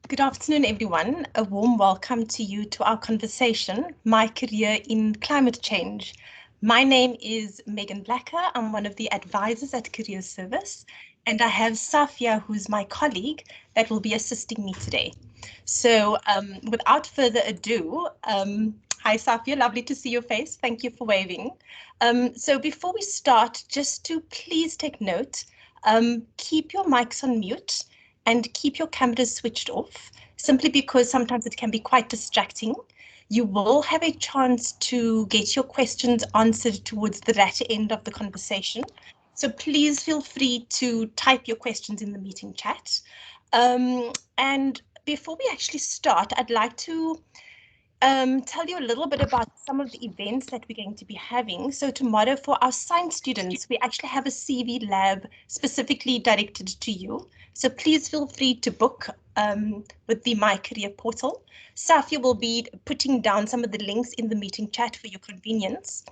Good afternoon, everyone. A warm welcome to you to our conversation, My Career in Climate Change. My name is Megan Blacker. I'm one of the advisors at Career Service, and I have Safia, who's my colleague, that will be assisting me today. So without further ado, hi Safia, lovely to see your face. Thank you for waving. So before we start, just to please take note, keep your mics on mute and keep your cameras switched off, simply because sometimes it can be quite distracting. You will have a chance to get your questions answered towards the latter end of the conversation. So please feel free to type your questions in the meeting chat. And before we actually start, I'd like to tell you a little bit about some of the events that we're going to be having. So tomorrow for our science students, we actually have a CV lab specifically directed to you. So please feel free to book with the My Career portal. Safia will be putting down some of the links in the meeting chat for your convenience.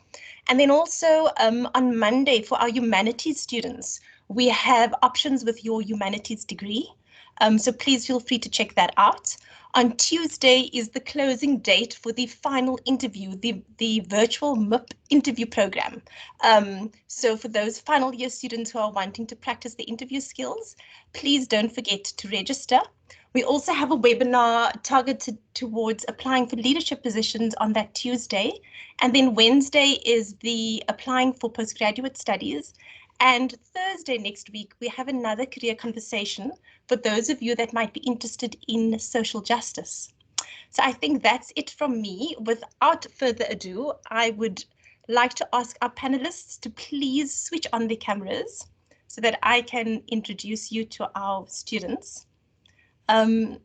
And then also on Monday for our humanities students, we have options with your humanities degree. So please feel free to check that out. On Tuesday is the closing date for the final interview, the virtual MIP interview program. So for those final year students who are wanting to practice the interview skills, please don't forget to register. We also have a webinar targeted towards applying for leadership positions on that Tuesday. And then Wednesday is the applying for postgraduate studies. And Thursday next week, we have another career conversation for those of you that might be interested in social justice. So I think that's it from me. Without further ado, I would like to ask our panelists to please switch on their cameras so that I can introduce you to our students.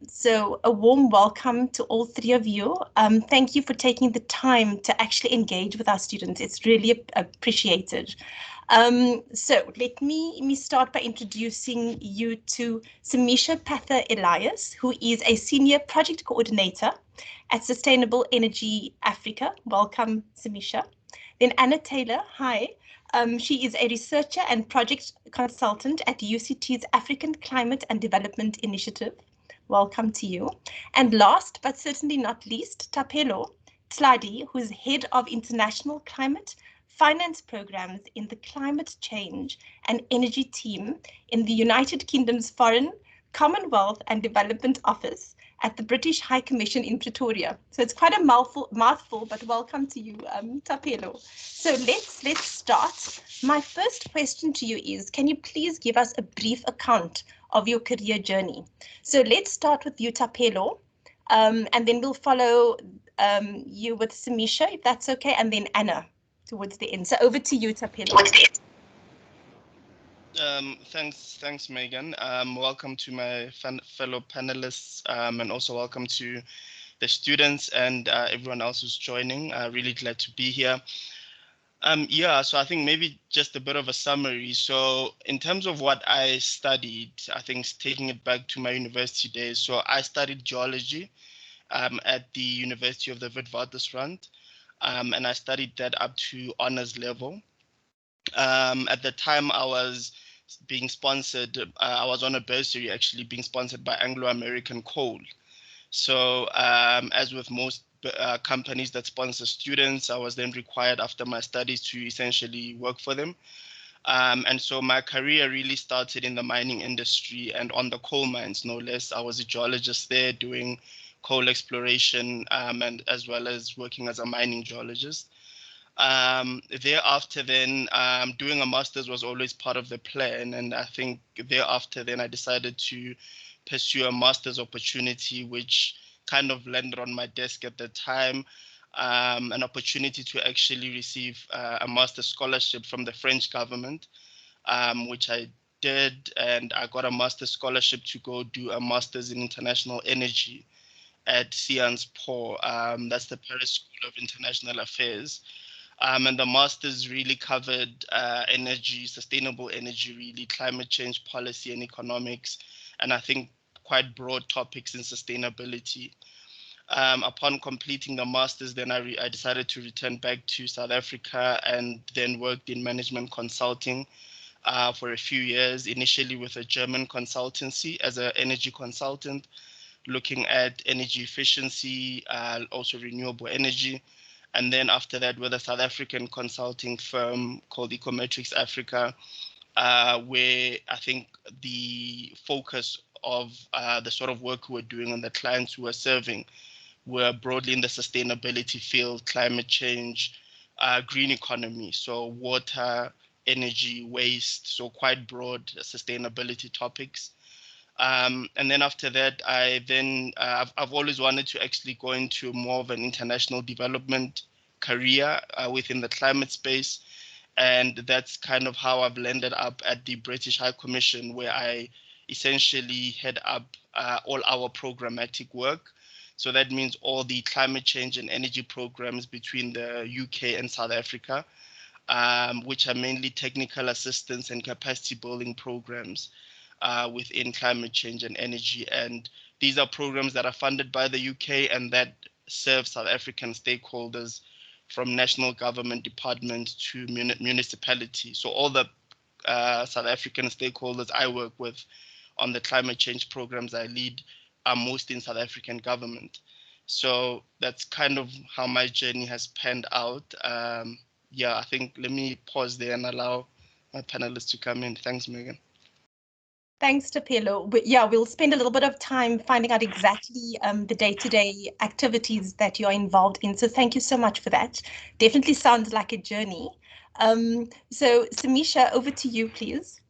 So a warm welcome to all three of you. Thank you for taking the time to actually engage with our students. It's really appreciated. So let me start by introducing you to Simisha Pather-Elias, who is a senior project coordinator at Sustainable Energy Africa. Welcome, Simisha. Then Anna Taylor, hi. She is a researcher and project consultant at UCT's African Climate and Development Initiative. Welcome to you. And last but certainly not least, Thapelo, Tladi, who is head of international climate finance programs in the climate change and energy team in the United Kingdom's Foreign, Commonwealth and Development Office at the British High Commission in Pretoria. So it's quite a mouthful, but welcome to you, Thapelo. So let's start. My first question to you is, can you please give us a brief account of your career journey? So let's start with you, Thapelo, and then we'll follow you with Simisha, if that's okay, and then Anna towards the end. So over to you, Thapelo. Thanks, Megan. Welcome to my fellow panelists, and also welcome to the students and everyone else who's joining. Really glad to be here. So I think maybe just a bit of a summary. So in terms of what I studied, I think taking it back to my university days. So I studied geology at the University of the Witwatersrand, and I studied that up to honors level. At the time I was being sponsored, I was on a bursary actually being sponsored by Anglo-American Coal. So as with most companies that sponsor students, I was then required after my studies to essentially work for them. And so my career really started in the mining industry and on the coal mines, no less. I was a geologist there doing coal exploration and as well as working as a mining geologist. Thereafter then, doing a master's was always part of the plan. And I think thereafter then I decided to pursue a master's opportunity, which kind of landed on my desk at the time, an opportunity to actually receive a master's scholarship from the French government, which I did. And I got a master's scholarship to go do a master's in international energy at Sciences Po. That's the Paris School of International Affairs. And the master's really covered energy, sustainable energy, really climate change policy and economics, and I think quite broad topics in sustainability. Upon completing the master's, then I decided to return back to South Africa and then worked in management consulting for a few years, initially with a German consultancy as an energy consultant, looking at energy efficiency, also renewable energy. And then after that, with a South African consulting firm called Ecometrics Africa, where I think the focus of the sort of work we're doing and the clients who are serving were broadly in the sustainability field, climate change, green economy, so water, energy, waste, so quite broad sustainability topics. And then after that, I've always wanted to actually go into more of an international development career within the climate space. And that's kind of how I've landed up at the British High Commission, where I essentially head up all our programmatic work. So that means all the climate change and energy programs between the UK and South Africa, which are mainly technical assistance and capacity building programs within climate change and energy. And these are programs that are funded by the UK and that serve South African stakeholders from national government departments to municipalities. So all the South African stakeholders I work with on the climate change programs I lead are mostly in South African government. So that's kind of how my journey has panned out. Yeah, I think let me pause there and allow my panelists to come in. Thanks, Megan. Thanks, Thapelo. Yeah, we'll spend a little bit of time finding out exactly the day-to-day activities that you're involved in. So thank you so much for that. Definitely sounds like a journey. So Simisha, over to you, please.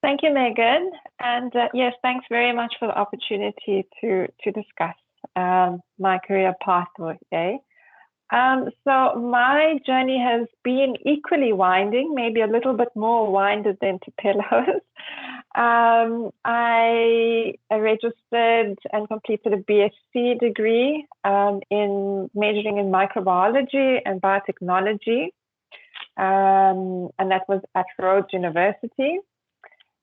Thank you, Megan. And yes, thanks very much for the opportunity to discuss my career pathway. So my journey has been equally winding, maybe a little bit more winded than Thapelo's. I registered and completed a BSc degree in majoring in microbiology and biotechnology, and that was at Rhodes University.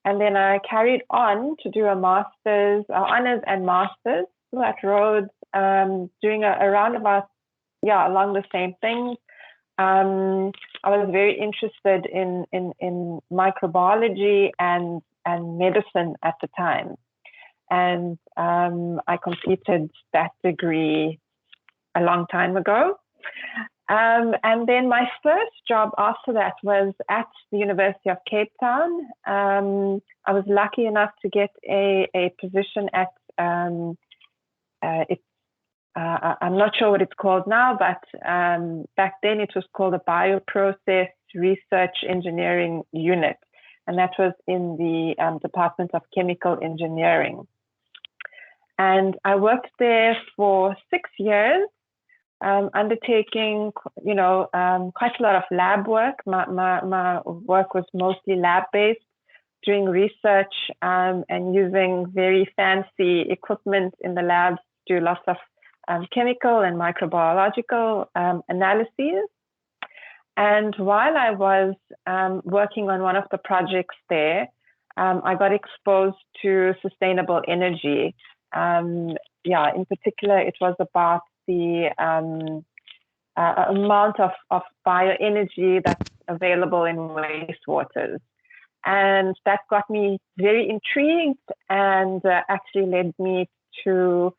And then I carried on to do a master's, honors and masters at Rhodes, doing a roundabout, along the same things. I was very interested in microbiology and medicine at the time. And I completed that degree a long time ago. And then my first job after that was at the University of Cape Town. I was lucky enough to get a position at, I'm not sure what it's called now, but back then it was called the Bioprocess Research Engineering Unit. And that was in the Department of Chemical Engineering. And I worked there for 6 years. Undertaking, quite a lot of lab work. My work was mostly lab-based, doing research and using very fancy equipment in the labs to do lots of chemical and microbiological analyses. And while I was working on one of the projects there, I got exposed to sustainable energy. In particular, it was about the amount of bioenergy that's available in wastewaters. And that got me very intrigued and actually led me to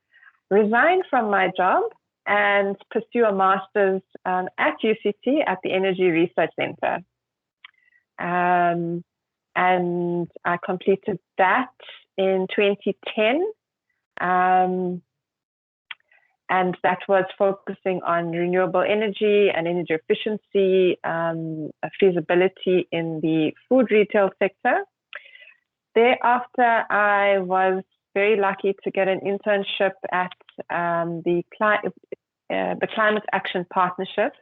resign from my job and pursue a master's at UCT at the Energy Research Center. And I completed that in 2010. And that was focusing on renewable energy and energy efficiency, feasibility in the food retail sector. Thereafter, I was very lucky to get an internship at the Climate Action Partnership.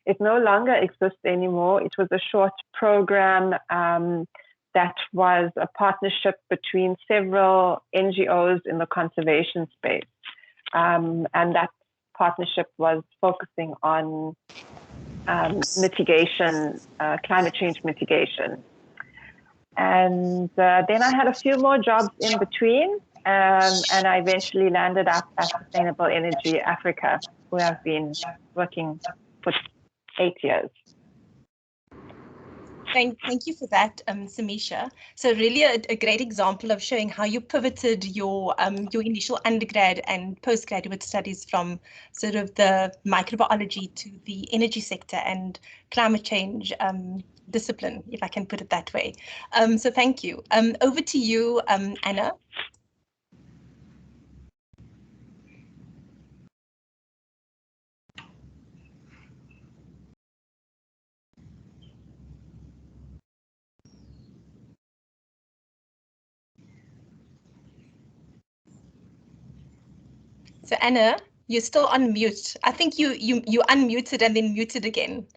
It no longer exists anymore. It was a short program that was a partnership between several NGOs in the conservation space. And that partnership was focusing on mitigation, climate change mitigation. And then I had a few more jobs in between, and I eventually landed up at Sustainable Energy Africa, where I've been working for 8 years. Thank you for that, Simisha. So really a great example of showing how you pivoted your initial undergrad and postgraduate studies from sort of the microbiology to the energy sector and climate change discipline, if I can put it that way. So thank you. Over to you, Anna. So Anna, you're still on mute. I think you unmuted and then muted again.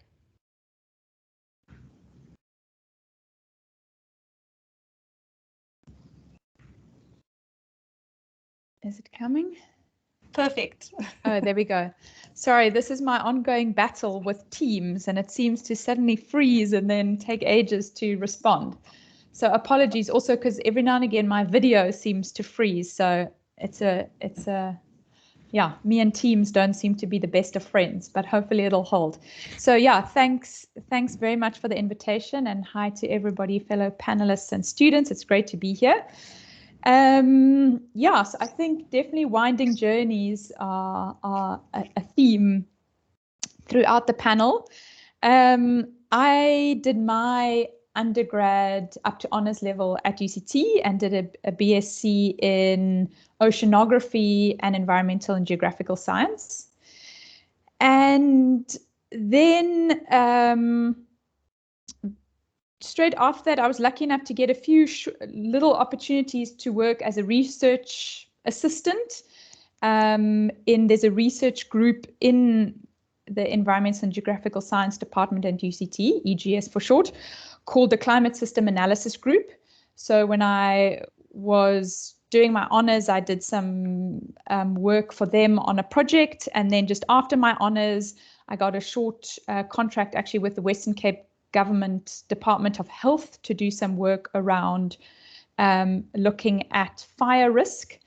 Is it coming? Perfect. Oh, there we go. Sorry, this is my ongoing battle with Teams, and it seems to suddenly freeze and then take ages to respond. So apologies also because every now and again my video seems to freeze. So yeah, me and Teams don't seem to be the best of friends, but hopefully it'll hold. So yeah, thanks very much for the invitation, and hi to everybody, fellow panelists and students. It's great to be here. Yes, I think definitely winding journeys are a theme throughout the panel. I did my undergrad up to honors level at UCT and did a BSc in oceanography and environmental and geographical science. And then straight after that, I was lucky enough to get a few little opportunities to work as a research assistant. There's a research group in the Environmental and Geographical Science Department at UCT, EGS for short, called the Climate System Analysis Group. So when I was doing my honors, I did some work for them on a project. And then just after my honors, I got a short contract actually with the Western Cape Government Department of Health to do some work around looking at fire risk.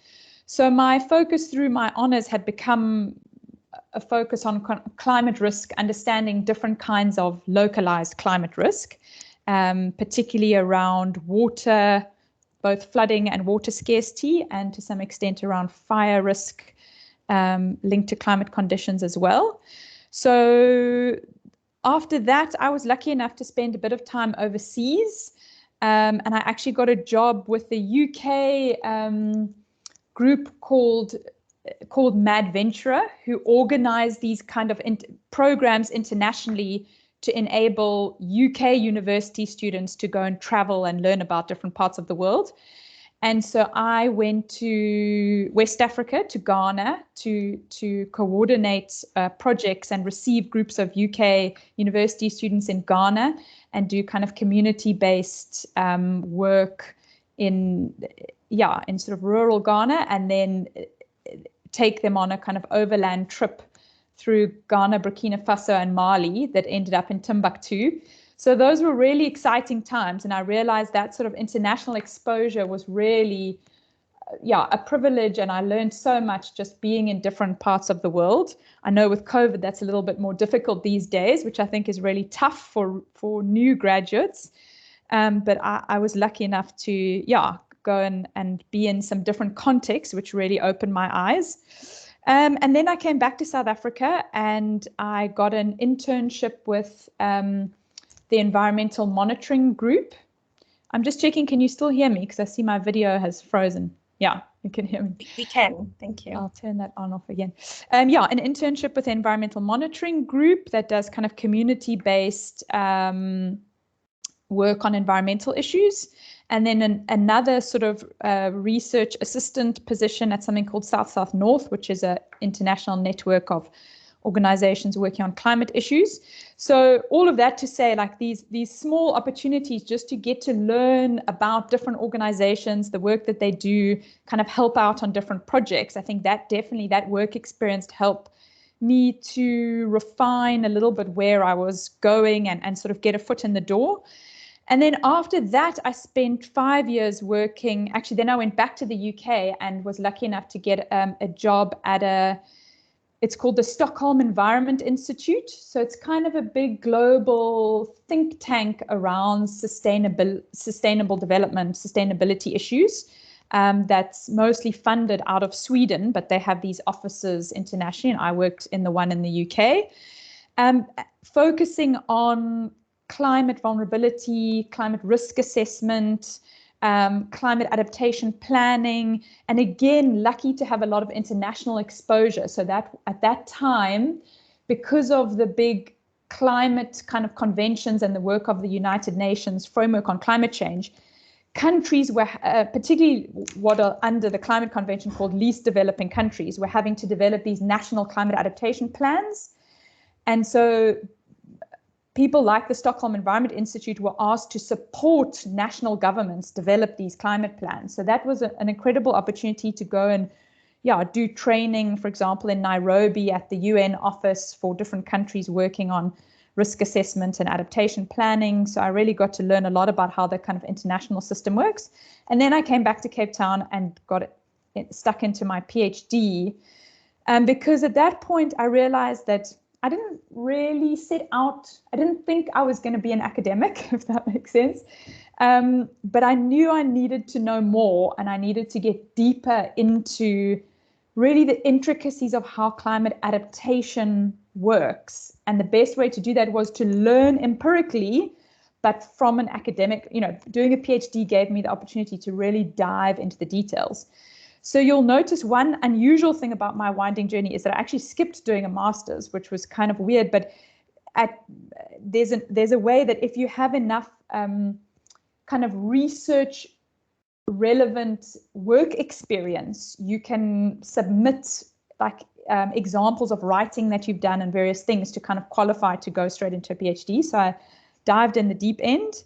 So my focus through my honors had become a focus on climate risk, understanding different kinds of localized climate risk, particularly around water, both flooding and water scarcity, and to some extent around fire risk linked to climate conditions as well. So after that, I was lucky enough to spend a bit of time overseas, and I actually got a job with the UK group called Mad Venturer, who organize these kind of programs internationally to enable UK university students to go and travel and learn about different parts of the world. And so I went to West Africa, to Ghana, to coordinate projects and receive groups of UK university students in Ghana and do kind of community-based work in sort of rural Ghana, and then take them on a kind of overland trip through Ghana, Burkina Faso, and Mali that ended up in Timbuktu. So those were really exciting times, and I realized that sort of international exposure was really, a privilege, and I learned so much just being in different parts of the world. I know with COVID, that's a little bit more difficult these days, which I think is really tough for new graduates. But I was lucky enough to, go and be in some different contexts, which really opened my eyes. And then I came back to South Africa, and I got an internship with the Environmental Monitoring Group. I'm just checking, can you still hear me? Because I see my video has frozen. Yeah, you can hear me. We can, thank you. I'll turn that on off again. An internship with the Environmental Monitoring Group that does kind of community-based work on environmental issues. And then another sort of research assistant position at something called South North, which is an international network of organizations working on climate issues. So all of that to say, like these small opportunities just to get to learn about different organizations, the work that they do, kind of help out on different projects. I think that definitely, that work experience helped me to refine a little bit where I was going and sort of get a foot in the door. And then after that, I spent 5 years working. Actually, then I went back to the UK and was lucky enough to get a job at a It's called the Stockholm Environment Institute. So it's kind of a big global think tank around sustainable development, sustainability issues. That's mostly funded out of Sweden, but they have these offices internationally, and I worked in the one in the UK, focusing on climate vulnerability, climate risk assessment, climate adaptation planning, and again, lucky to have a lot of international exposure. So that at that time, because of the big climate kind of conventions and the work of the United Nations framework on climate change, countries were, particularly what are under the climate convention called least developing countries, were having to develop these national climate adaptation plans. And so people like the Stockholm Environment Institute were asked to support national governments develop these climate plans. So that was an incredible opportunity to go and do training, for example, in Nairobi at the UN office for different countries working on risk assessment and adaptation planning. So I really got to learn a lot about how the kind of international system works. And then I came back to Cape Town and got stuck into my PhD. Because at that point, I realized that I didn't really set out, I didn't think I was going to be an academic, if that makes sense. But I knew I needed to know more, and I needed to get deeper into really the intricacies of how climate adaptation works. And the best way to do that was to learn empirically, but from an academic, doing a PhD gave me the opportunity to really dive into the details. So you'll notice one unusual thing about my winding journey is that I actually skipped doing a master's, which was kind of weird, but there's a way that if you have enough kind of research relevant work experience, you can submit like examples of writing that you've done and various things to kind of qualify to go straight into a PhD. So I dived in the deep end.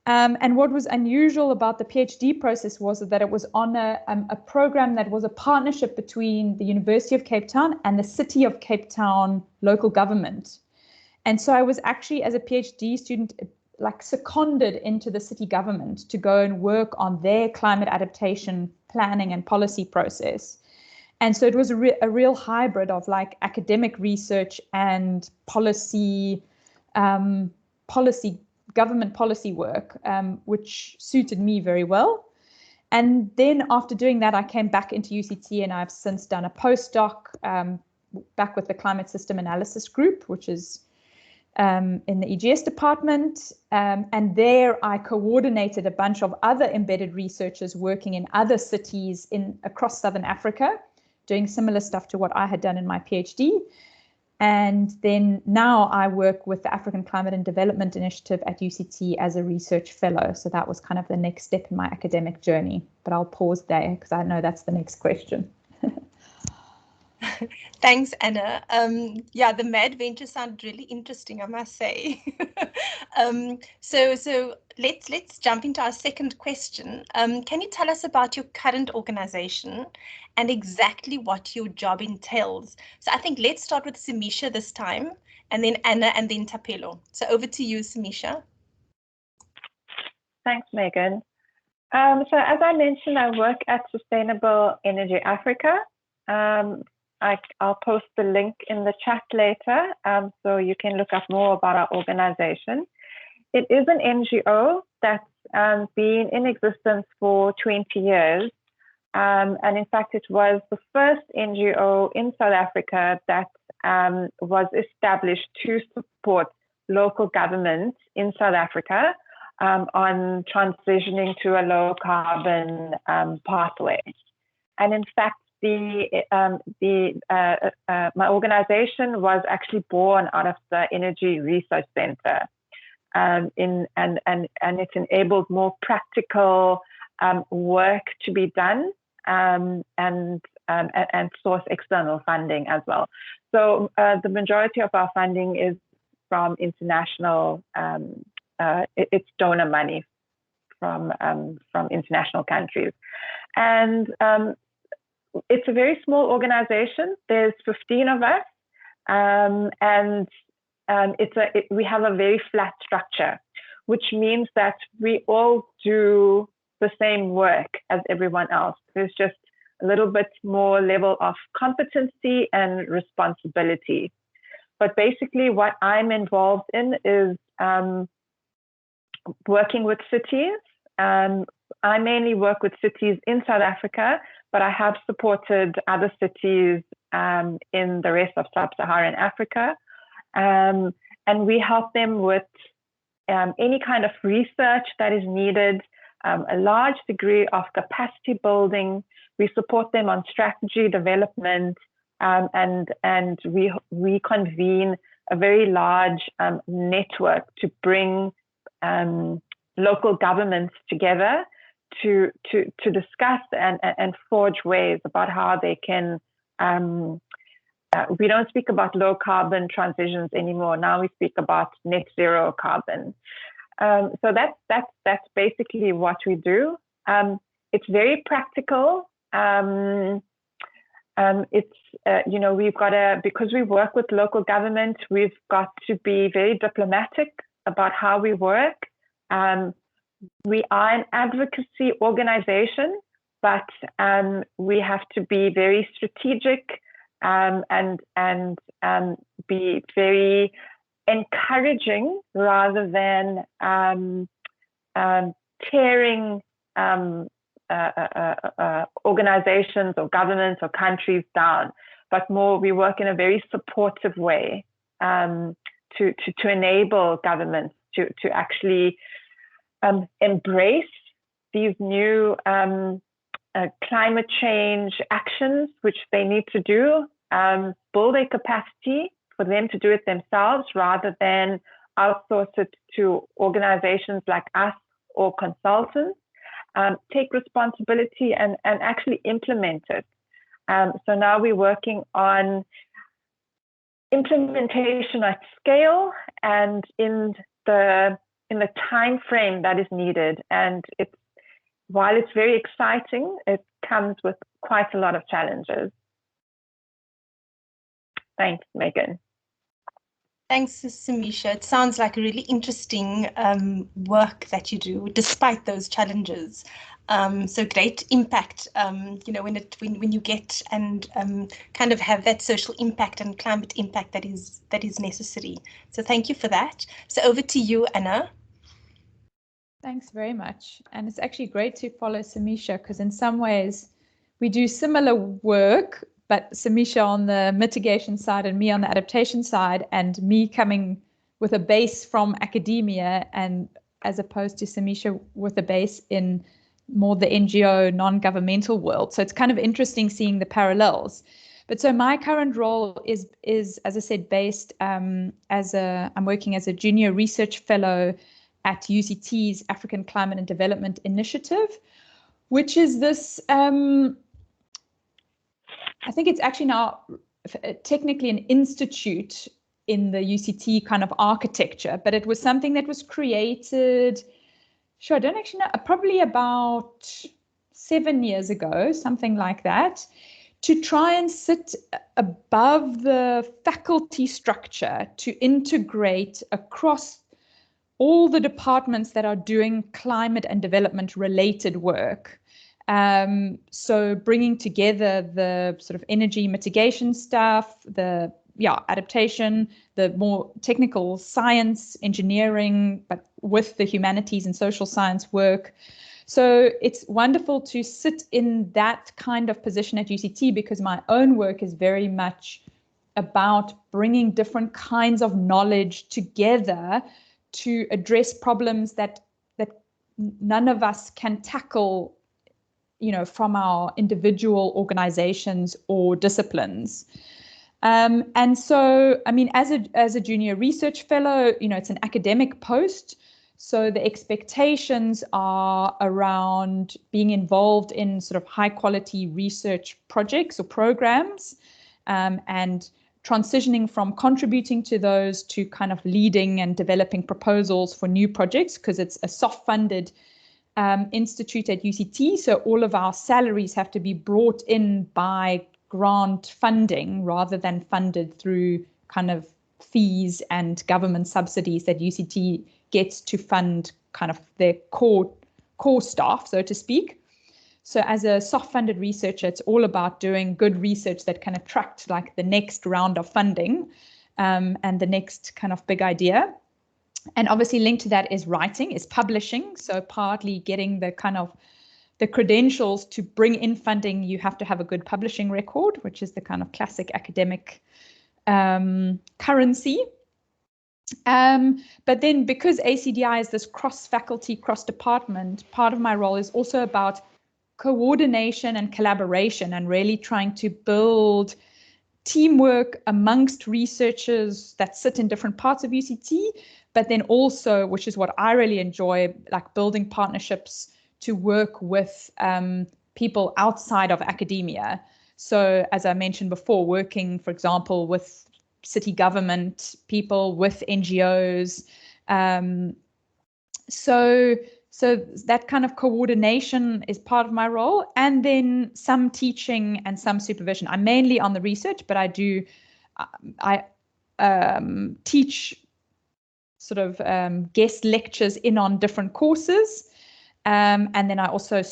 And what was unusual about the PhD process was that it was on a program that was a partnership between the University of Cape Town and the City of Cape Town local government. And so I was actually, as a PhD student, like seconded into the city government to go and work on their climate adaptation planning and policy process. And so it was a real hybrid of like academic research and government policy work, which suited me very well. And then after doing that, I came back into UCT, and I've since done a postdoc back with the Climate System Analysis Group, which is in the EGS department. And there I coordinated a bunch of other embedded researchers working in other cities across Southern Africa, doing similar stuff to what I had done in my PhD. And then now I work with the African Climate and Development Initiative at UCT as a research fellow. So that was kind of the next step in my academic journey. But I'll pause there because I know that's the next question. Thanks, Anna. The Mad Venture sounded really interesting, I must say. So let's jump into our second question. Can you tell us about your current organization and exactly what your job entails? So I think let's start with Simisha this time, and then Anna, and then Thapelo. So over to you, Simisha. Thanks, Megan. So as I mentioned, I work at Sustainable Energy Africa. I'll post the link in the chat later, so you can look up more about our organization. It is an NGO that's been in existence for 20 years. And in fact, it was the first NGO in South Africa that was established to support local governments in South Africa on transitioning to a low carbon pathway. And in fact, my organization was actually born out of the Energy Research Center, and it's enabled more practical work to be done and source external funding as well. So the majority of our funding is from international, it's donor money from international countries, and it's a very small organization. There's 15 of us, and we have a very flat structure, which means that we all do the same work as everyone else. There's just a little bit more level of competency and responsibility. But basically what I'm involved in is working with cities. I mainly work with cities in South Africa, but I have supported other cities in the rest of sub-Saharan Africa. And we help them with any kind of research that is needed, a large degree of capacity building. We support them on strategy development, and we convene a very large network to bring local governments together to discuss and forge ways about how they can. We don't speak about low carbon transitions anymore. Now we speak about net zero carbon. So that's basically what we do. It's very practical. It's we've got because we work with local government, we've got to be very diplomatic about how we work. We are an advocacy organization, but we have to be very strategic and be very encouraging rather than tearing organizations or governments or countries down, but more we work in a very supportive way to enable governments to actually embrace these new climate change actions, which they need to do, build a capacity for them to do it themselves rather than outsource it to organizations like us or consultants, take responsibility and actually implement it. So now we're working on implementation at scale and in the time frame that is needed. And while it's very exciting, it comes with quite a lot of challenges. Thanks, Megan. Thanks, Simisha. It sounds like a really interesting work that you do, despite those challenges. So great impact, when you get and kind of have that social impact and climate impact that is necessary. So thank you for that. So over to you, Anna. Thanks very much. And it's actually great to follow Simisha because in some ways we do similar work, but Simisha on the mitigation side and me on the adaptation side, and me coming with a base from academia and as opposed to Simisha with a base in more the NGO non-governmental world. So it's kind of interesting seeing the parallels. But so my current role is as I said, based I'm working as a junior research fellow at UCT's African Climate and Development Initiative, which is this, I think it's actually now technically an institute in the UCT kind of architecture, but it was something that was created, I don't actually know, probably about 7 years ago, something like that, to try and sit above the faculty structure to integrate across all the departments that are doing climate and development related work. So bringing together the sort of energy mitigation stuff, the adaptation, the more technical science, engineering, but with the humanities and social science work. So it's wonderful to sit in that kind of position at UCT because my own work is very much about bringing different kinds of knowledge together to address problems that none of us can tackle, from our individual organizations or disciplines. And so, I mean, as a junior research fellow, it's an academic post. So the expectations are around being involved in sort of high quality research projects or programs, and transitioning from contributing to those to kind of leading and developing proposals for new projects, because it's a soft-funded institute at UCT. So all of our salaries have to be brought in by grant funding rather than funded through kind of fees and government subsidies that UCT gets to fund kind of their core staff, so to speak. So as a soft-funded researcher, it's all about doing good research that can attract like the next round of funding and the next kind of big idea. And obviously linked to that is writing, is publishing. So partly getting the kind of the credentials to bring in funding, you have to have a good publishing record, which is the kind of classic academic currency. But then because ACDI is this cross-faculty, cross-department, part of my role is also about coordination and collaboration and really trying to build teamwork amongst researchers that sit in different parts of UCT, but then also, which is what I really enjoy, like building partnerships to work with people outside of academia. So as I mentioned before, working, for example, with city government people, with NGOs. So that kind of coordination is part of my role, and then some teaching and some supervision. I'm mainly on the research, but I teach sort of guest lectures in on different courses. And then I also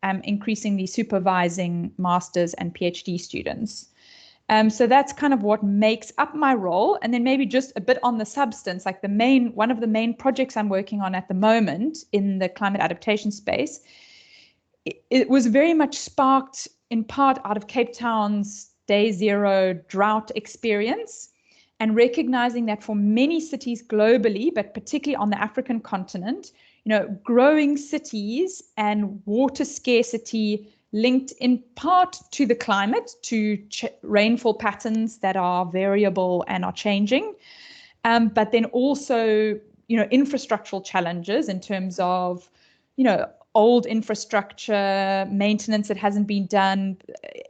am increasingly supervising masters and PhD students. So that's kind of what makes up my role. And then maybe just a bit on the substance, like one of the main projects I'm working on at the moment in the climate adaptation space, it was very much sparked in part out of Cape Town's Day Zero drought experience, and recognizing that for many cities globally, but particularly on the African continent, growing cities and water scarcity linked in part to the climate, to rainfall patterns that are variable and are changing, but then also, infrastructural challenges in terms of, old infrastructure, maintenance that hasn't been done,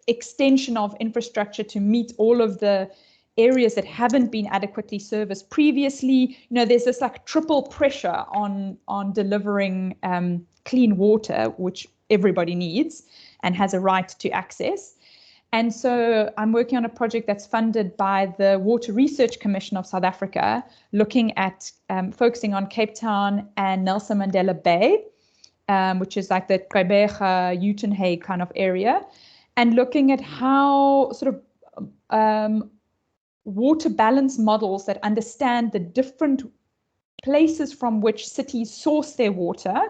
extension of infrastructure to meet all of the areas that haven't been adequately serviced previously. There's this like triple pressure on delivering clean water, which everybody needs and has a right to access. And so I'm working on a project that's funded by the Water Research Commission of South Africa, looking at focusing on Cape Town and Nelson Mandela Bay, which is like the Gqeberha, Uitenhage kind of area, and looking at how sort of water balance models that understand the different places from which cities source their water,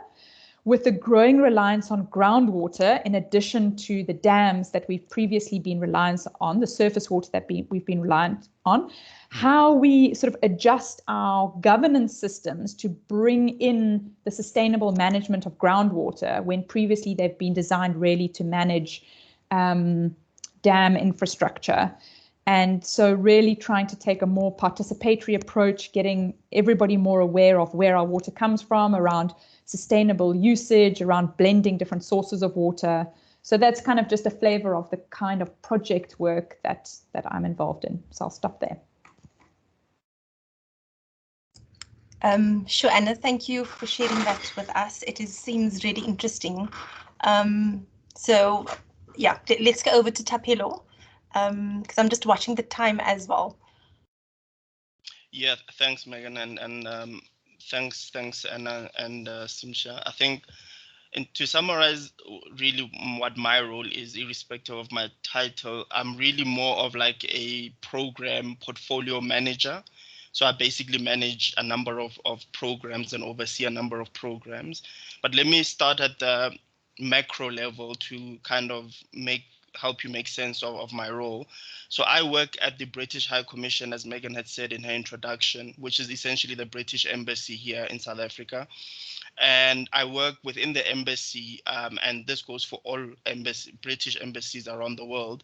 with the growing reliance on groundwater, in addition to the dams that we've previously been reliant on, the surface water that we've been reliant on, how we sort of adjust our governance systems to bring in the sustainable management of groundwater when previously they've been designed really to manage dam infrastructure. And so really trying to take a more participatory approach, getting everybody more aware of where our water comes from, around sustainable usage, around blending different sources of water. So that's kind of just a flavor of the kind of project work that I'm involved in. So I'll stop there. Sure, Anna, thank you for sharing that with us. It seems really interesting. So yeah, let's go over to Thapelo, because I'm just watching the time as well. Yeah, thanks, Megan, and thanks, Anna and Simisha. I think, and to summarize really what my role is, irrespective of my title, I'm really more of like a program portfolio manager. So I basically manage a number of programs and oversee a number of programs. But let me start at the macro level to kind of help you make sense of my role. So I work at the British High Commission, as Megan had said in her introduction, which is essentially the British Embassy here in South Africa. And I work within the embassy, and this goes for all British embassies around the world.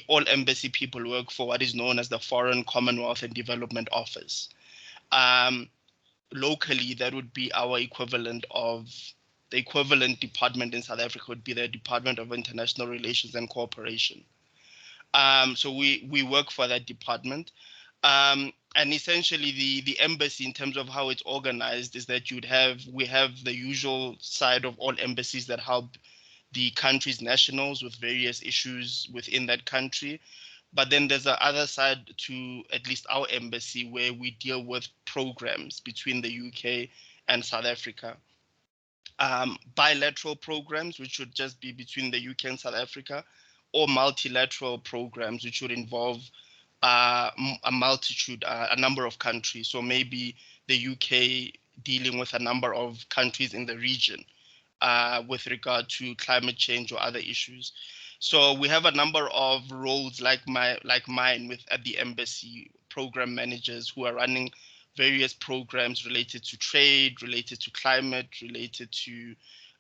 All embassy people work for what is known as the Foreign, Commonwealth and Development Office. Locally, that would be our equivalent of the equivalent department in South Africa would be the Department of International Relations and Cooperation. So we work for that department. And essentially the embassy, in terms of how it's organized, is that we have the usual side of all embassies that help the country's nationals with various issues within that country. But then there's the other side to at least our embassy, where we deal with programs between the UK and South Africa. bilateral programs, which would just be between the UK and South Africa, or multilateral programs, which would involve a number of countries. So maybe the UK dealing with a number of countries in the region with regard to climate change or other issues. So we have a number of roles like mine at the embassy, program managers who are running various programs related to trade, related to climate, related to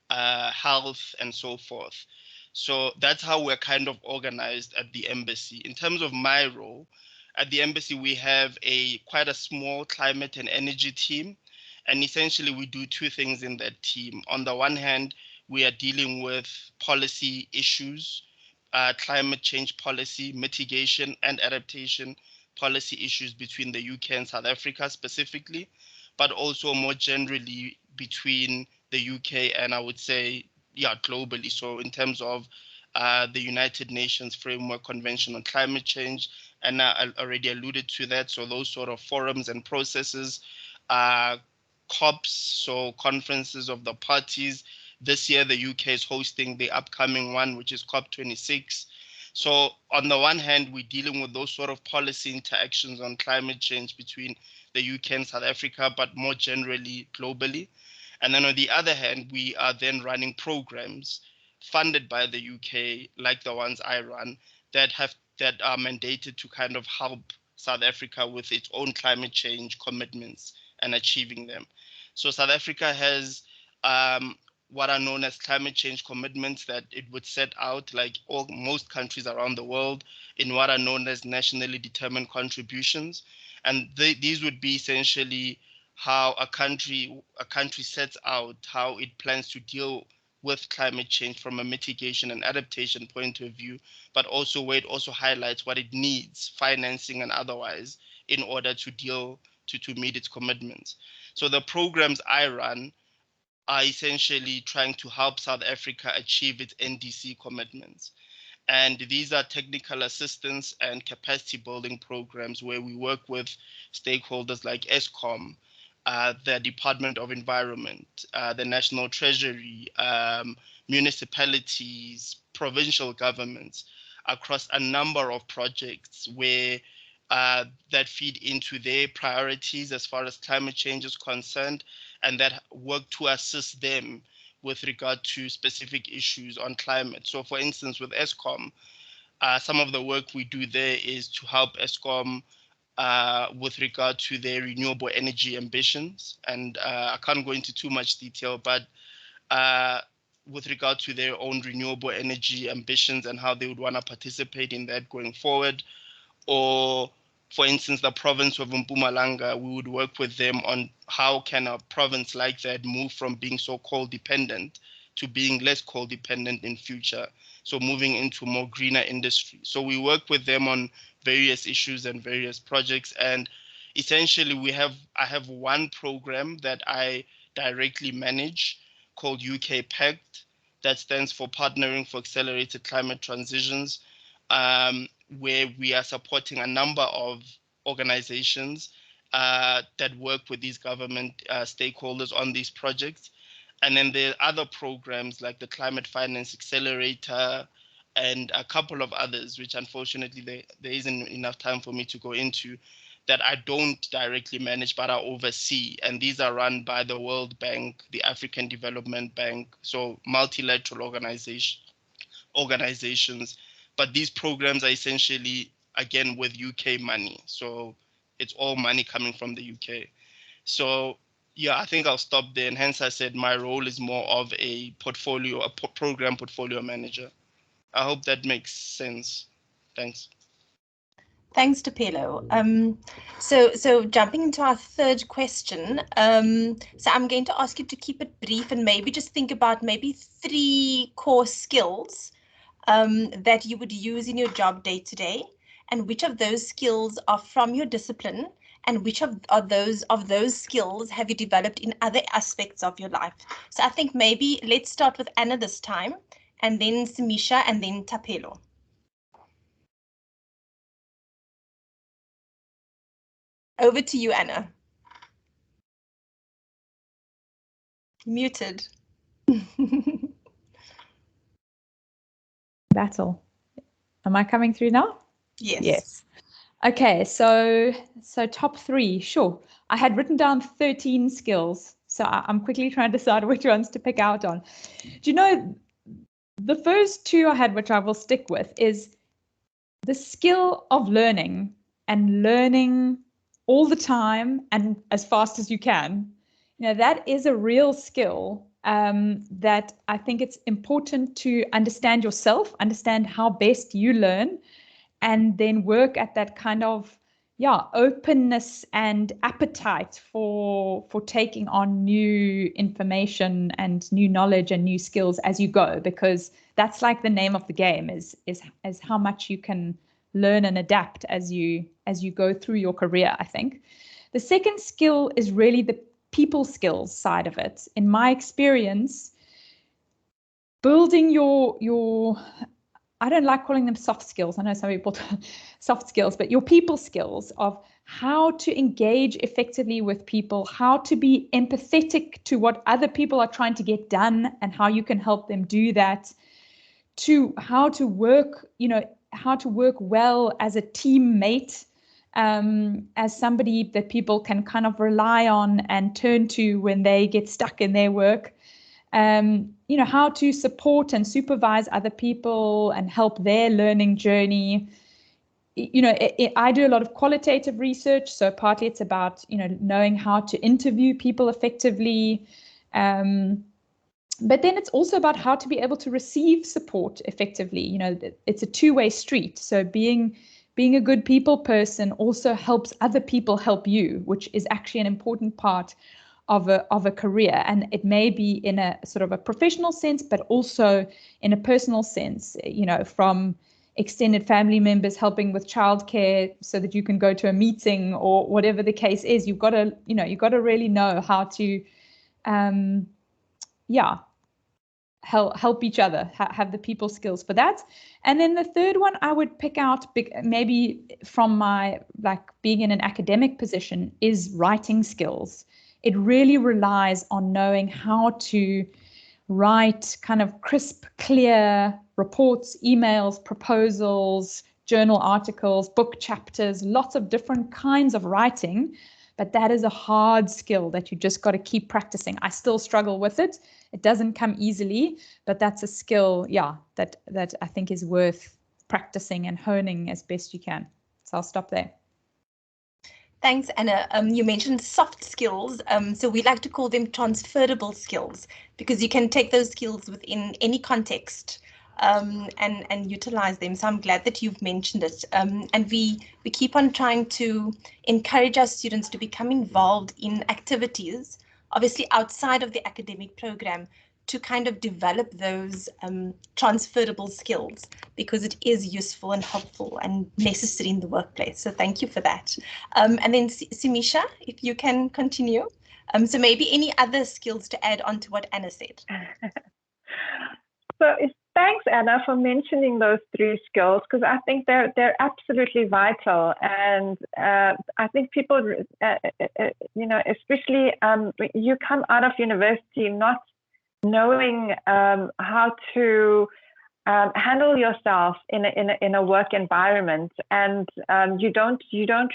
health, and so forth. So that's how we're kind of organized at the embassy. In terms of my role, at the embassy, we have quite a small climate and energy team. And essentially, we do two things in that team. On the one hand, we are dealing with policy issues, climate change policy, mitigation and adaptation policy issues between the UK and South Africa specifically, but also more generally between the UK and I would say, globally. So in terms of the United Nations Framework Convention on Climate Change, and I already alluded to that. So those sort of forums and processes, COPs, so conferences of the parties. This year, the UK is hosting the upcoming one, which is COP26. So on the one hand, we're dealing with those sort of policy interactions on climate change between the UK and South Africa, but more generally globally. And then on the other hand, we are then running programs funded by the UK, like the ones I run, that are mandated to kind of help South Africa with its own climate change commitments and achieving them. So South Africa has what are known as climate change commitments that it would set out, like most countries around the world, in what are known as nationally determined contributions. And these would be essentially how a country sets out how it plans to deal with climate change from a mitigation and adaptation point of view, but also where it also highlights what it needs, financing and otherwise, in order to meet its commitments. So the programs I run are essentially trying to help South Africa achieve its NDC commitments. And these are technical assistance and capacity building programs where we work with stakeholders like Eskom, the Department of Environment, the National Treasury, municipalities, provincial governments, across a number of projects where that feed into their priorities as far as climate change is concerned, and that work to assist them with regard to specific issues on climate. So for instance, with Eskom, some of the work we do there is to help Eskom with regard to their renewable energy ambitions. And I can't go into too much detail, but with regard to their own renewable energy ambitions and how they would want to participate in that going forward. Or for instance, the province of Mpumalanga, we would work with them on how can a province like that move from being so coal dependent to being less coal dependent in future. So moving into more greener industry. So we work with them on various issues and various projects. And essentially I have one program that I directly manage called UK PACT, that stands for Partnering for Accelerated Climate Transitions, where we are supporting a number of organizations that work with these government stakeholders on these projects. And then there are other programs like the Climate Finance Accelerator and a couple of others, which unfortunately there isn't enough time for me to go into, that I don't directly manage, but I oversee. And these are run by the World Bank, the African Development Bank, so multilateral organizations. But these programs are essentially, again, with UK money. So it's all money coming from the UK. So yeah, I think I'll stop there. And hence I said my role is more of a program portfolio manager. I hope that makes sense. Thanks. Thanks, Thapelo. So jumping into our third question, so I'm going to ask you to keep it brief and maybe just think about maybe 3 core skills that you would use in your job day to day, and which of those skills are from your discipline, and which of those skills have you developed in other aspects of your life. So I think maybe let's start with Anna this time, and then Simisha, and then Thapelo. Over to you, Anna. Muted. Battle. Am I coming through now? Yes. Yes. Okay, so top 3, sure. I had written down 13 skills, so I'm quickly trying to decide which ones to pick out on. Do you know, the first 2 I had, which I will stick with, is the skill of learning, and learning all the time and as fast as you can. You know, that is a real skill that I think it's important to understand yourself, understand how best you learn, and then work at that kind of openness and appetite for taking on new information and new knowledge and new skills as you go, because that's like the name of the game, is how much you can learn and adapt as you go through your career. I think the second skill is really the people skills side of it. In my experience, building your I don't like calling them soft skills. I know some people soft skills, but your people skills of how to engage effectively with people, how to be empathetic to what other people are trying to get done and how you can help them do that, to how to work, how to work well as a teammate, as somebody that people can kind of rely on and turn to when they get stuck in their work. How to support and supervise other people and help their learning journey. I do a lot of qualitative research, so partly it's about, knowing how to interview people effectively. But then it's also about how to be able to receive support effectively. It's a two-way street. So being a good people person also helps other people help you, which is actually an important part of a career. And it may be in a sort of a professional sense, but also in a personal sense, from extended family members helping with childcare so that you can go to a meeting or whatever the case is. You've got to really know how to, help each other, have the people skills for that. And then the third one I would pick out, maybe from my being in an academic position, is writing skills. It really relies on knowing how to write kind of crisp, clear reports, emails, proposals, journal articles, book chapters, lots of different kinds of writing. But that is a hard skill that you just got to keep practicing. I still struggle with it. It doesn't come easily, but that's a skill, that I think is worth practicing and honing as best you can. So I'll stop there. Thanks, Anna. You mentioned soft skills. So we like to call them transferable skills, because you can take those skills within any context and utilize them. So I'm glad that you've mentioned it. And we keep on trying to encourage our students to become involved in activities, obviously outside of the academic program, to kind of develop those transferable skills, because it is useful and helpful and necessary in the workplace. So thank you for that. And then Simisha, if you can continue. So maybe any other skills to add on to what Anna said. So thanks, Anna, for mentioning those 3 skills, because I think they're absolutely vital. And I think people, especially you come out of university not knowing how to handle yourself in a work environment, and you don't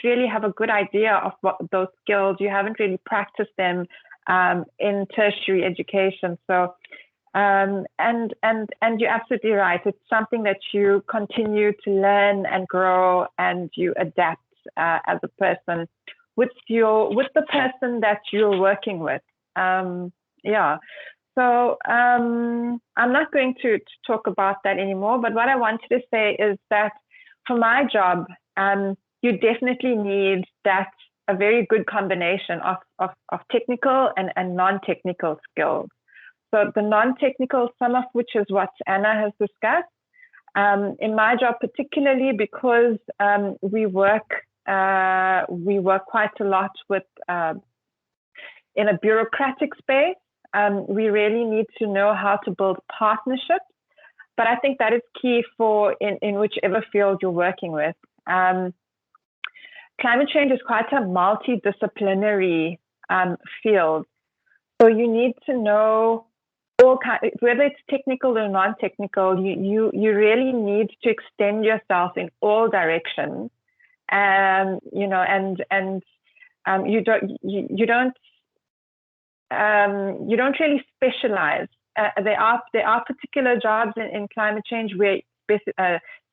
really have a good idea of what those skills. You haven't really practiced them in tertiary education. So and you're absolutely right. It's something that you continue to learn and grow, and you adapt as a person with the person that you're working with. So I'm not going to talk about that anymore, but what I wanted to say is that for my job, you definitely need a very good combination of technical and non-technical skills. So the non-technical, some of which is what Anna has discussed, in my job particularly, because we work quite a lot with in a bureaucratic space. We really need to know how to build partnerships, but I think that is key in whichever field you're working with. Climate change is quite a multidisciplinary field, so you need to know whether it's technical or non-technical, you really need to extend yourself in all directions, and you don't really specialize. There are particular jobs in climate change where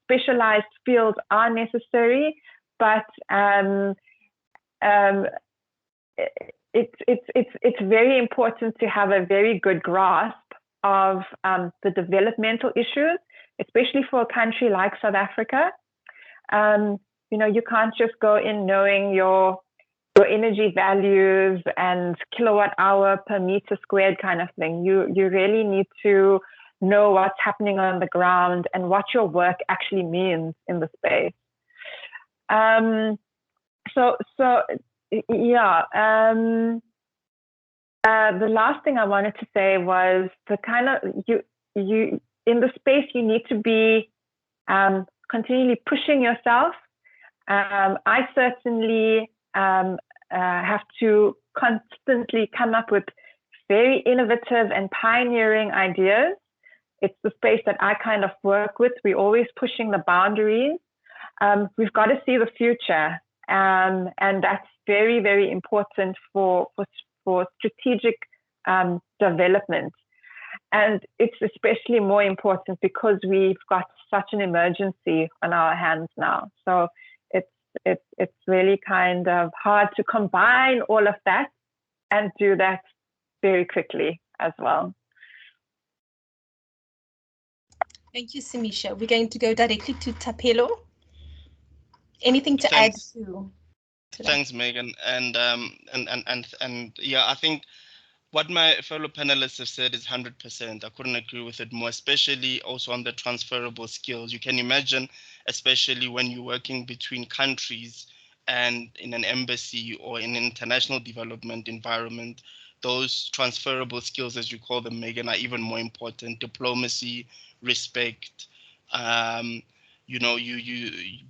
specialized fields are necessary, but it's very important to have a very good grasp of the developmental issues, especially for a country like South Africa. You can't just go in knowing your energy values and kilowatt hour per meter squared kind of thing. You really need to know what's happening on the ground and what your work actually means in the space. The last thing I wanted to say was the kind of you in the space you need to be continually pushing yourself. I certainly have to constantly come up with very innovative and pioneering ideas. It's the space that I kind of work with. We're always pushing the boundaries. We've got to see the future, and that's very, very important for strategic development. And it's especially more important because we've got such an emergency on our hands now. So it's really kind of hard to combine all of that and do that very quickly as well. Thank you, Simisha. We're going to go directly to Thapelo. Anything to add to that? Thanks, Megan. And yeah, I think what my fellow panelists have said is 100%. I couldn't agree with it more, especially also on the transferable skills. You can imagine, especially when you're working between countries and in an embassy or in an international development environment, those transferable skills, as you call them, Megan, are even more important. Diplomacy, respect, you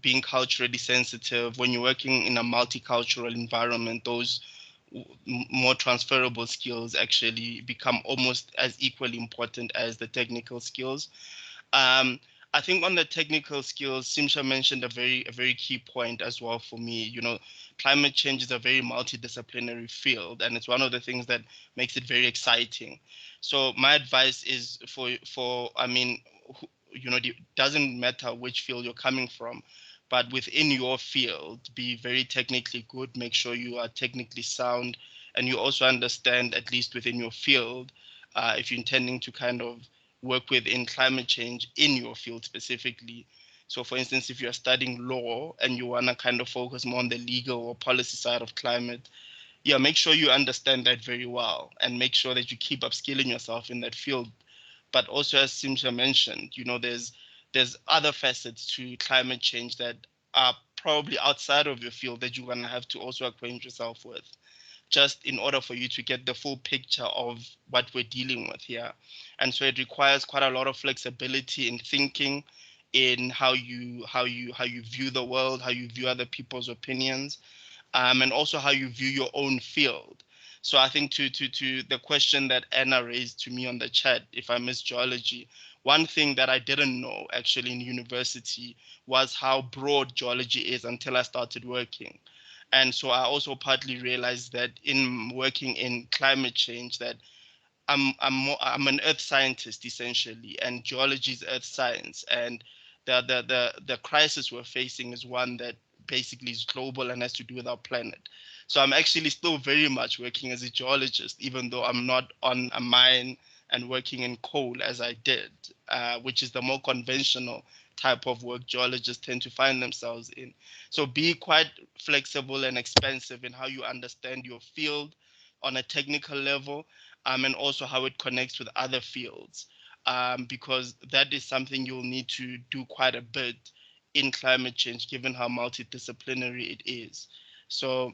being culturally sensitive. When you're working in a multicultural environment, those more transferable skills actually become almost as equally important as the technical skills. I think on the technical skills, Simisha mentioned a very key point as well for me. Climate change is a very multidisciplinary field, and it's one of the things that makes it very exciting. So my advice is it doesn't matter which field you're coming from, but within your field, be very technically good, make sure you are technically sound, and you also understand, at least within your field, if you're intending to kind of work within climate change in your field specifically. So for instance, if you're studying law and you want to kind of focus more on the legal or policy side of climate, yeah, make sure you understand that very well and make sure that you keep upskilling yourself in that field. But also, as Simisha mentioned, there's other facets to climate change that are probably outside of your field that you're going to have to also acquaint yourself with, just in order for you to get the full picture of what we're dealing with here. And so it requires quite a lot of flexibility in thinking, in how you view the world, how you view other people's opinions, and also how you view your own field. So I think to the question that Anna raised to me on the chat, if I miss geology, one thing that I didn't know actually in university was how broad geology is until I started working. And so I also partly realized that in working in climate change that I'm an earth scientist essentially, and geology is earth science. And the crisis we're facing is one that basically is global and has to do with our planet. So I'm actually still very much working as a geologist, even though I'm not on a mine and working in coal as I did, which is the more conventional type of work geologists tend to find themselves in. So be quite flexible and expansive in how you understand your field on a technical level, and also how it connects with other fields, because that is something you'll need to do quite a bit in climate change, given how multidisciplinary it is. So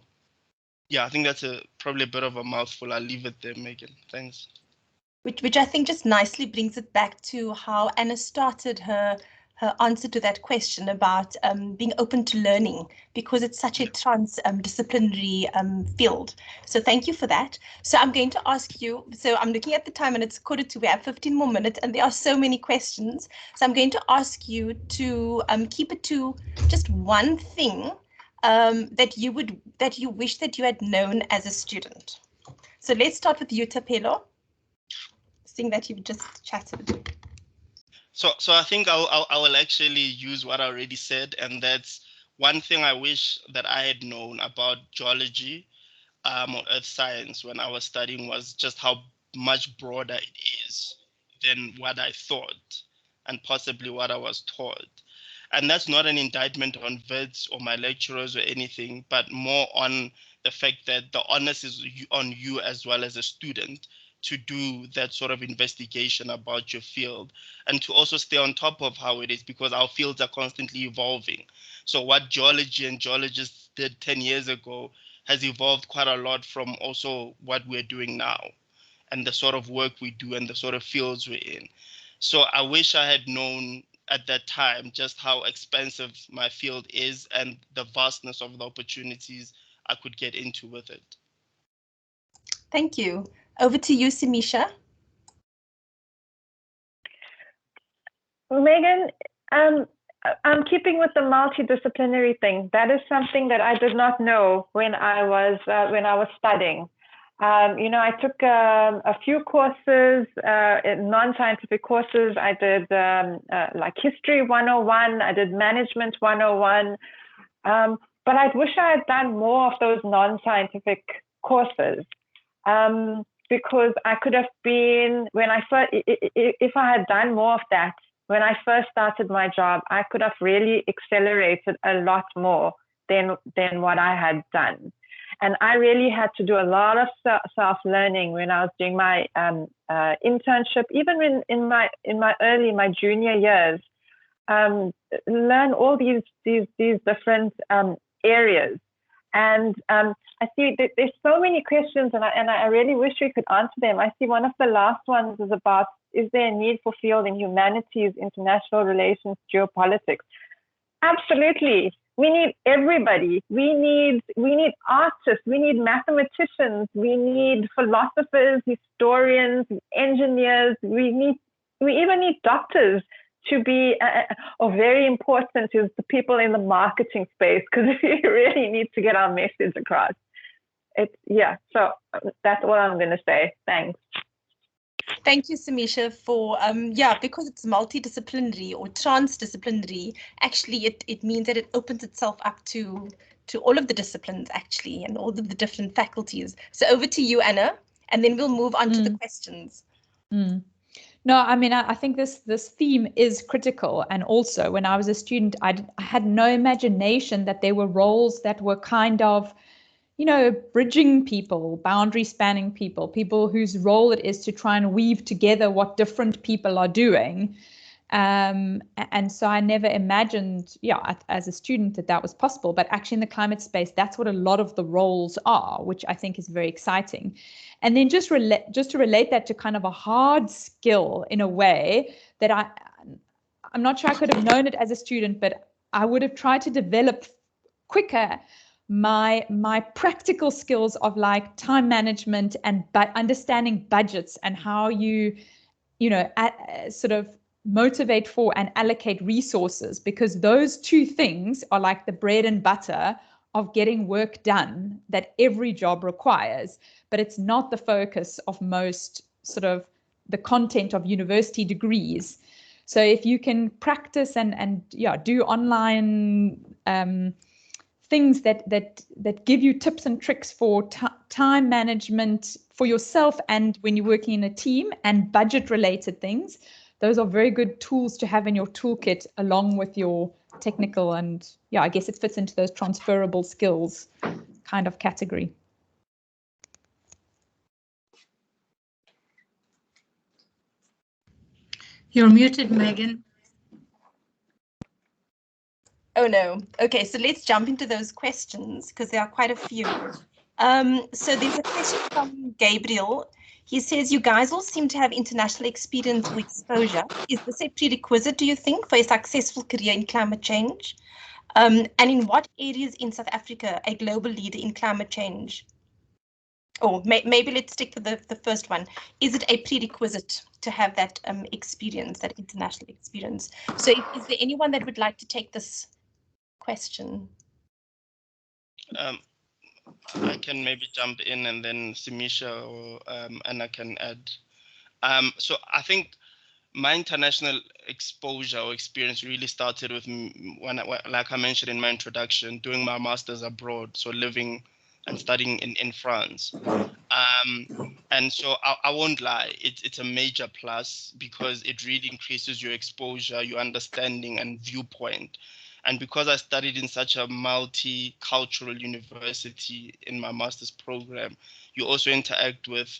yeah, I think that's probably a bit of a mouthful. I'll leave it there, Megan. Thanks. Which I think just nicely brings it back to how Anna started her her answer to that question about being open to learning, because it's such a transdisciplinary field. So thank you for that. So I'm going to ask you, so I'm looking at the time and it's 1:45, we have 15 more minutes and there are so many questions. So I'm going to ask you to keep it to just one thing that you wish that you had known as a student. So let's start with you, Thapelo, seeing that you've just chatted. So I think I will actually use what I already said, and that's one thing I wish that I had known about geology or earth science when I was studying was just how much broader it is than what I thought and possibly what I was taught. And that's not an indictment on vets or my lecturers or anything, but more on the fact that the onus is on you as well as a student to do that sort of investigation about your field and to also stay on top of how it is, because our fields are constantly evolving. So what geology and geologists did 10 years ago has evolved quite a lot from also what we're doing now and the sort of work we do and the sort of fields we're in. So I wish I had known at that time just how expensive my field is and the vastness of the opportunities I could get into with it. Thank you. Over to you, Simisha. Megan, I'm keeping with the multidisciplinary thing. That is something that I did not know when I was studying. I took a few courses, non-scientific courses. I did like History 101, I did Management 101, but I wish I had done more of those non-scientific courses, because I could have been, if I had done more of that, when I first started my job, I could have really accelerated a lot more than what I had done. And I really had to do a lot of self-learning when I was doing my internship, even in my junior years. Learn all these different areas, and I see that there's so many questions, and I really wish we could answer them. I see one of the last ones is about, is there a need for field in humanities, international relations, geopolitics? Absolutely. We need everybody. We need artists. We need mathematicians. We need philosophers, historians, engineers. We even need doctors to be, very important is the people in the marketing space, because we really need to get our message across. So that's all I'm going to say. Thanks. Thank you, Simisha, for because it's multidisciplinary or transdisciplinary, actually it means that it opens itself up to all of the disciplines actually and all of the different faculties. So over to you, Anna, and then we'll move on to the questions. No, I mean, I think this theme is critical. And also when I was a student, I had no imagination that there were roles that were kind of, bridging people, boundary spanning people whose role it is to try and weave together what different people are doing. And so I never imagined, as a student that was possible. But actually in the climate space, that's what a lot of the roles are, which I think is very exciting. And then just to relate that to kind of a hard skill in a way that I'm not sure I could have known it as a student, but I would have tried to develop quicker my practical skills of like time management and understanding budgets and how you sort of motivate for and allocate resources, because those two things are like the bread and butter of getting work done that every job requires, but it's not the focus of most sort of the content of university degrees. So if you can practice and do online things that give you tips and tricks for time management for yourself and when you're working in a team, and budget related things, those are very good tools to have in your toolkit along with your technical, and I guess it fits into those transferable skills kind of category. You're muted, Megan. Oh no. Okay, so let's jump into those questions because there are quite a few. So there's a question from Gabriel. He says, you guys all seem to have international experience or exposure. Is this a prerequisite, do you think, for a successful career in climate change? And in what areas in South Africa a global leader in climate change? Or maybe let's stick with the first one. Is it a prerequisite to have that experience, that international experience? So is there anyone that would like to take this question? I can maybe jump in, and then Simisha or Anna can add. So I think my international exposure or experience really started with when, like I mentioned in my introduction, doing my master's abroad, so living and studying in France. And so I won't lie, it's a major plus because it really increases your exposure, your understanding and viewpoint. And because I studied in such a multicultural university in my master's program, you also interact with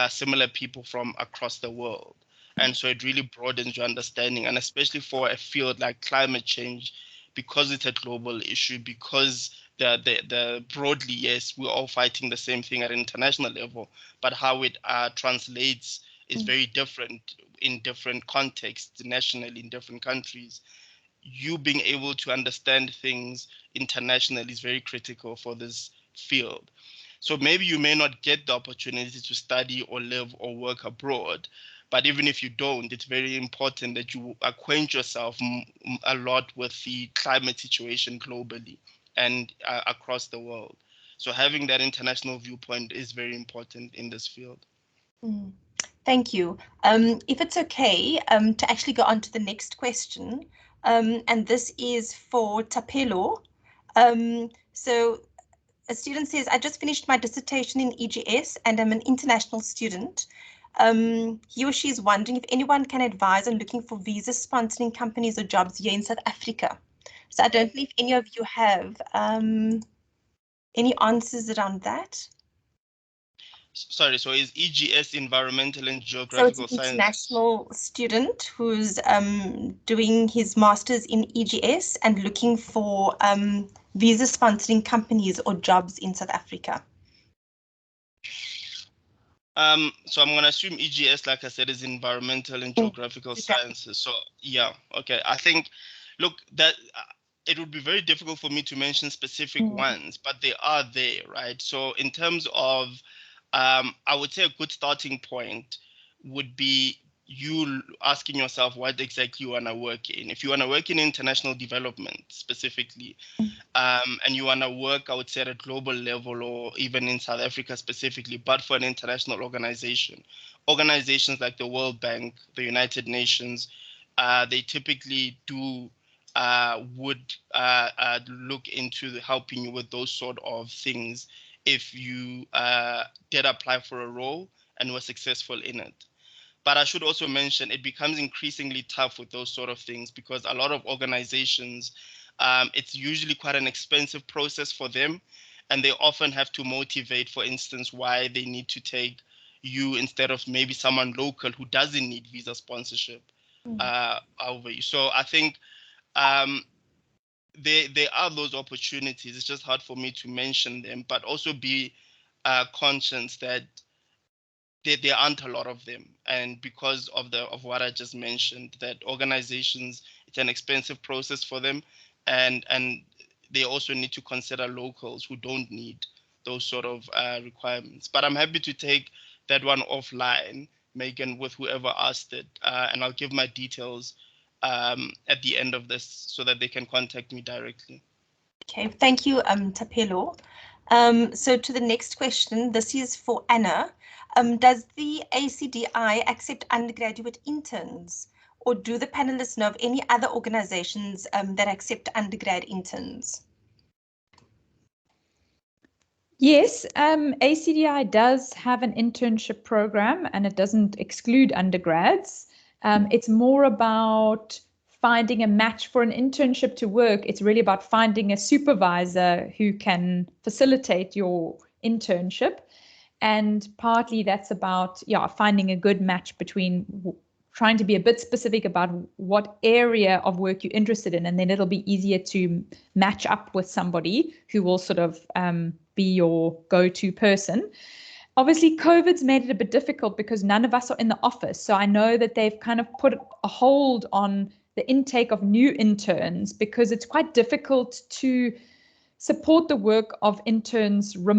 similar people from across the world. And so it really broadens your understanding, and especially for a field like climate change, because it's a global issue, because the broadly, yes, we're all fighting the same thing at an international level, but how it translates is very different in different contexts, nationally, in different countries. You being able to understand things internationally is very critical for this field. So maybe you may not get the opportunity to study or live or work abroad, but even if you don't, it's very important that you acquaint yourself a lot with the climate situation globally and across the world. So having that international viewpoint is very important in this field. Thank you. If it's okay, to actually go on to the next question, and this is for Thapelo. So a student says, I just finished my dissertation in EGS and I'm an international student. He or she is wondering if anyone can advise on looking for visa sponsoring companies or jobs here in South Africa. So I don't know if any of you have any answers around that. Sorry, so is EGS Environmental and Geographical Science? So it's an international student who's doing his master's in EGS and looking for visa sponsoring companies or jobs in South Africa. So I'm going to assume EGS, like I said, is Environmental and Geographical Sciences. So yeah, okay. I think, look, that it would be very difficult for me to mention specific ones, but they are there, right? So in terms of, I would say a good starting point would be you asking yourself what exactly you want to work in. If you want to work in international development specifically, and you want to work, I would say, at a global level or even in South Africa specifically, but for an international organization. Organizations like the World Bank, the United Nations, they typically would look into helping you with those sort of things if you did apply for a role and were successful in it. But I should also mention it becomes increasingly tough with those sort of things because a lot of organizations, it's usually quite an expensive process for them, and they often have to motivate, for instance, why they need to take you instead of maybe someone local who doesn't need visa sponsorship over you. So I think there are those opportunities. It's just hard for me to mention them, but also be conscious that there aren't a lot of them, and because of what I just mentioned, that organizations, it's an expensive process for them, and they also need to consider locals who don't need those sort of requirements. But I'm happy to take that one offline, Megan, with whoever asked it, and I'll give my details at the end of this so that they can contact me directly. Okay, thank you, Thapelo. So to the next question, this is for Anna. Does the ACDI accept undergraduate interns, or do the panelists know of any other organizations that accept undergrad interns? Yes, ACDI does have an internship program and it doesn't exclude undergrads. It's more about finding a match for an internship to work. It's really about finding a supervisor who can facilitate your internship. And partly that's about finding a good match between trying to be a bit specific about what area of work you're interested in, and then it'll be easier to match up with somebody who will sort of be your go-to person. obviously, COVID's made it a bit difficult because none of us are in the office. So I know that they've kind of put a hold on the intake of new interns because it's quite difficult to support the work of interns remotely.